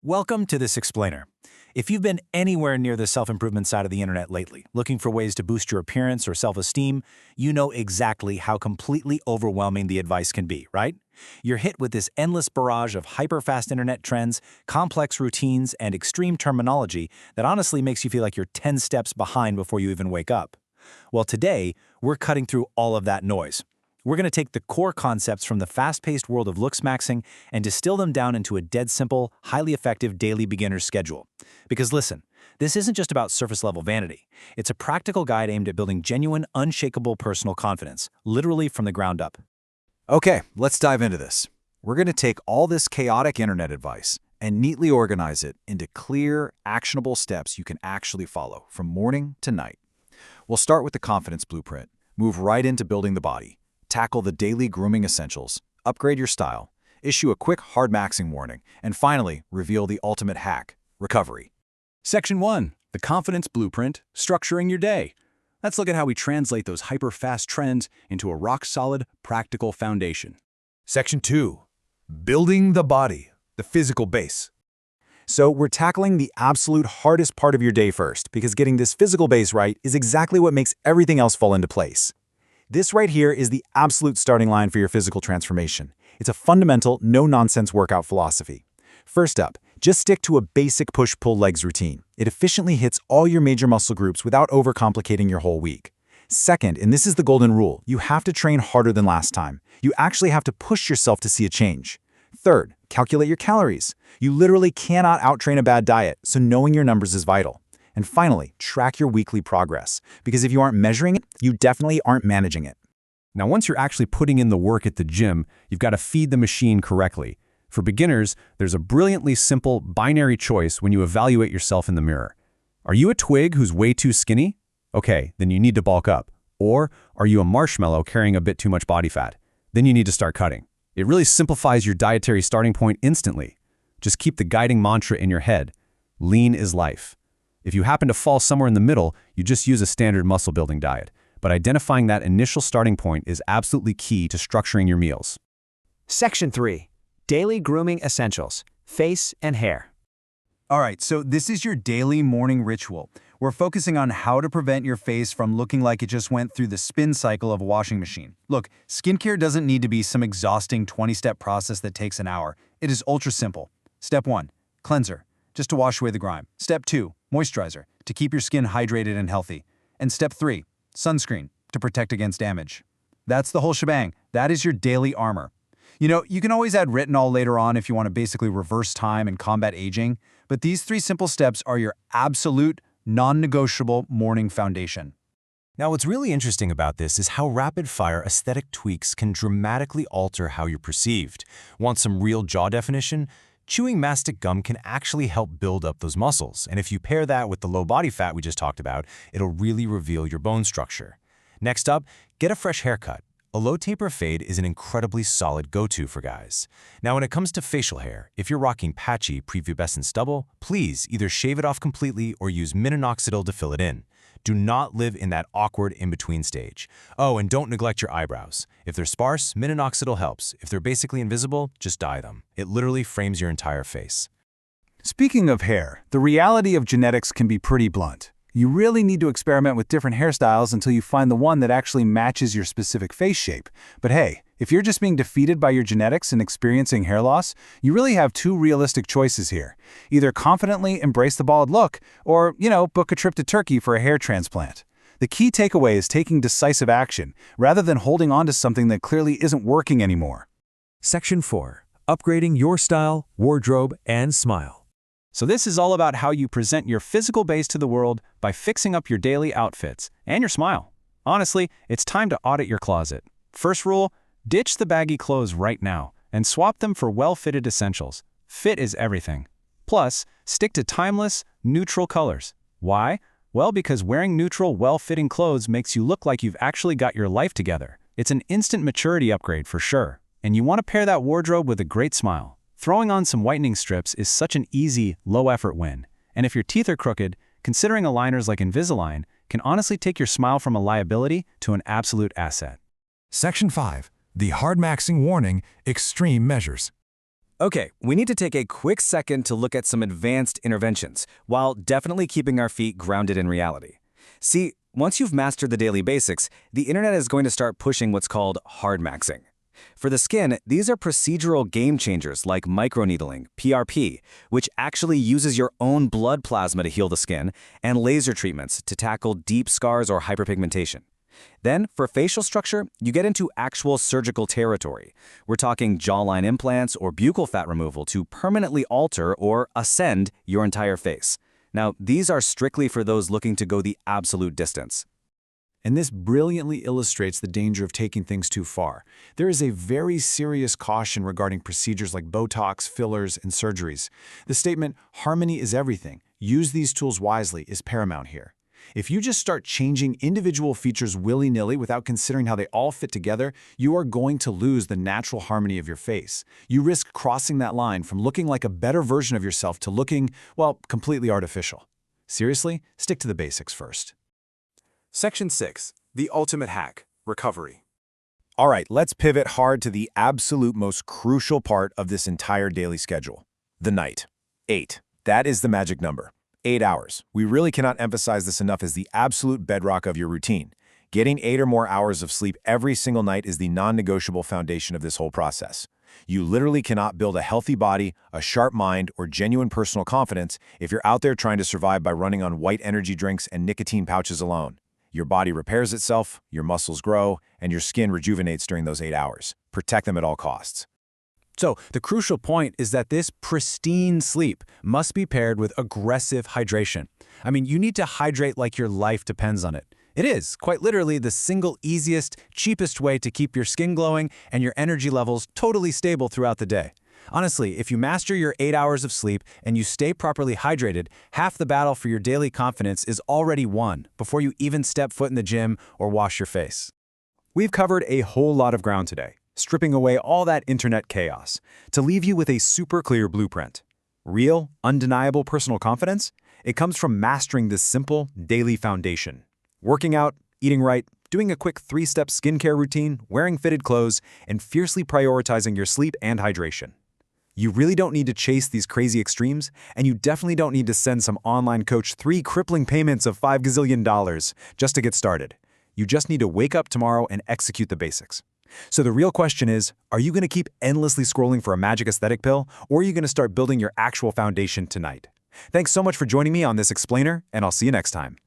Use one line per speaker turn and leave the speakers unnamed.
Welcome to This Explainer. If you've been anywhere near the self-improvement side of the internet lately, looking for ways to boost your appearance or self-esteem, you know exactly how completely overwhelming the advice can be, right? You're hit with this endless barrage of hyper-fast internet trends, complex routines, and extreme terminology that honestly makes you feel like you're 10 steps behind before you even wake up. Well, today, we're cutting through all of that noise. We're going to take the core concepts from the fast-paced world of Looksmaxxing and distill them down into a dead simple, highly effective daily beginner's schedule. Because listen, this isn't just about surface-level vanity. It's a practical guide aimed at building genuine, unshakable personal confidence, literally from the ground up.
Okay, let's dive into this. We're going to take all this chaotic internet advice and neatly organize it into clear, actionable steps you can actually follow from morning to night. We'll start with the confidence blueprint, move right into building the body, tackle the daily grooming essentials, upgrade your style, issue a quick hardmaxxing warning, and finally, reveal the ultimate hack, recovery.
Section 1. The Confidence Blueprint, Structuring Your Day. Let's look at how we translate those hyper-fast trends into a rock-solid, practical foundation.
Section 2. Building the body, the physical base.
So we're tackling the absolute hardest part of your day first, because getting this physical base right is exactly what makes everything else fall into place. This right here is the absolute starting line for your physical transformation. It's a fundamental, no-nonsense workout philosophy. First up, just stick to a basic push-pull legs routine. It efficiently hits all your major muscle groups without overcomplicating your whole week. Second, and this is the golden rule, you have to train harder than last time. You actually have to push yourself to see a change. Third, calculate your calories. You literally cannot out-train a bad diet, so knowing your numbers is vital. And finally, track your weekly progress, because if you aren't measuring it, you definitely aren't managing it.
Now, once you're actually putting in the work at the gym, you've got to feed the machine correctly. For beginners, there's a brilliantly simple binary choice when you evaluate yourself in the mirror. Are you a twig who's way too skinny? Okay, then you need to bulk up. Or are you a marshmallow carrying a bit too much body fat? Then you need to start cutting. It really simplifies your dietary starting point instantly. Just keep the guiding mantra in your head. Lean is life. If you happen to fall somewhere in the middle, you just use a standard muscle-building diet. But identifying that initial starting point is absolutely key to structuring your meals.
Section 3. Daily Grooming Essentials, Face and Hair.
All right, so this is your daily morning ritual. We're focusing on how to prevent your face from looking like it just went through the spin cycle of a washing machine. Look, skincare doesn't need to be some exhausting 20-step process that takes an hour. It is ultra simple. Step 1, cleanser, just to wash away the grime. Step 2, moisturizer, to keep your skin hydrated and healthy. And step 3, sunscreen, to protect against damage. That's the whole shebang. That is your daily armor. You know, you can always add retinol later on if you want to basically reverse time and combat aging, but these 3 simple steps are your absolute, non-negotiable morning foundation.
Now, what's really interesting about this is how rapid-fire aesthetic tweaks can dramatically alter how you're perceived. Want some real jaw definition? Chewing mastic gum can actually help build up those muscles, and if you pair that with the low body fat we just talked about, it'll really reveal your bone structure. Next up, get a fresh haircut. A low taper fade is an incredibly solid go-to for guys. Now, when it comes to facial hair, if you're rocking patchy, prepubescent stubble, please either shave it off completely or use minoxidil to fill it in. Do not live in that awkward in-between stage. Oh, and don't neglect your eyebrows. If they're sparse, minoxidil helps. If they're basically invisible, just dye them. It literally frames your entire face.
Speaking of hair, the reality of genetics can be pretty blunt. You really need to experiment with different hairstyles until you find the one that actually matches your specific face shape. But hey, if you're just being defeated by your genetics and experiencing hair loss, you really have 2 realistic choices here. Either confidently embrace the bald look, or, book a trip to Turkey for a hair transplant. The key takeaway is taking decisive action, rather than holding on to something that clearly isn't working anymore.
Section 4. Upgrading your style, wardrobe, and smile.
So this is all about how you present your physical base to the world by fixing up your daily outfits and your smile. Honestly, it's time to audit your closet. First rule, ditch the baggy clothes right now and swap them for well-fitted essentials. Fit is everything. Plus, stick to timeless, neutral colors. Why? Well, because wearing neutral, well-fitting clothes makes you look like you've actually got your life together. It's an instant maturity upgrade for sure. And you want to pair that wardrobe with a great smile. Throwing on some whitening strips is such an easy, low-effort win. And if your teeth are crooked, considering aligners like Invisalign can honestly take your smile from a liability to an absolute asset.
Section 5. The hardmaxxing warning, extreme measures.
Okay, we need to take a quick second to look at some advanced interventions, while definitely keeping our feet grounded in reality. See, once you've mastered the daily basics, the internet is going to start pushing what's called hardmaxxing. For the skin, these are procedural game changers like microneedling, PRP, which actually uses your own blood plasma to heal the skin, and laser treatments to tackle deep scars or hyperpigmentation. Then, for facial structure, you get into actual surgical territory. We're talking jawline implants or buccal fat removal to permanently alter or ascend your entire face. Now, these are strictly for those looking to go the absolute distance.
And this brilliantly illustrates the danger of taking things too far. There is a very serious caution regarding procedures like Botox, fillers, and surgeries. The statement, "harmony is everything, use these tools wisely," is paramount here. If you just start changing individual features willy-nilly without considering how they all fit together, you are going to lose the natural harmony of your face. You risk crossing that line from looking like a better version of yourself to looking, well, completely artificial. Seriously, stick to the basics first.
Section 6. The Ultimate Hack. Recovery.
All right, let's pivot hard to the absolute most crucial part of this entire daily schedule. The night. 8. That is the magic number. 8 hours. We really cannot emphasize this enough as the absolute bedrock of your routine. Getting 8 or more hours of sleep every single night is the non-negotiable foundation of this whole process. You literally cannot build a healthy body, a sharp mind, or genuine personal confidence if you're out there trying to survive by running on white energy drinks and nicotine pouches alone. Your body repairs itself, your muscles grow, and your skin rejuvenates during those 8 hours. Protect them at all costs.
So, the crucial point is that this pristine sleep must be paired with aggressive hydration. I mean, you need to hydrate like your life depends on it. It is, quite literally, the single easiest, cheapest way to keep your skin glowing and your energy levels totally stable throughout the day. Honestly, if you master your 8 hours of sleep and you stay properly hydrated, half the battle for your daily confidence is already won before you even step foot in the gym or wash your face.
We've covered a whole lot of ground today, stripping away all that internet chaos to leave you with a super clear blueprint. Real, undeniable personal confidence? It comes from mastering this simple, daily foundation. Working out, eating right, doing a quick 3-step skincare routine, wearing fitted clothes, and fiercely prioritizing your sleep and hydration. You really don't need to chase these crazy extremes, and you definitely don't need to send some online coach 3 crippling payments of $5 gazillion just to get started. You just need to wake up tomorrow and execute the basics. So the real question is, are you going to keep endlessly scrolling for a magic aesthetic pill, or are you going to start building your actual foundation tonight? Thanks so much for joining me on this explainer, and I'll see you next time.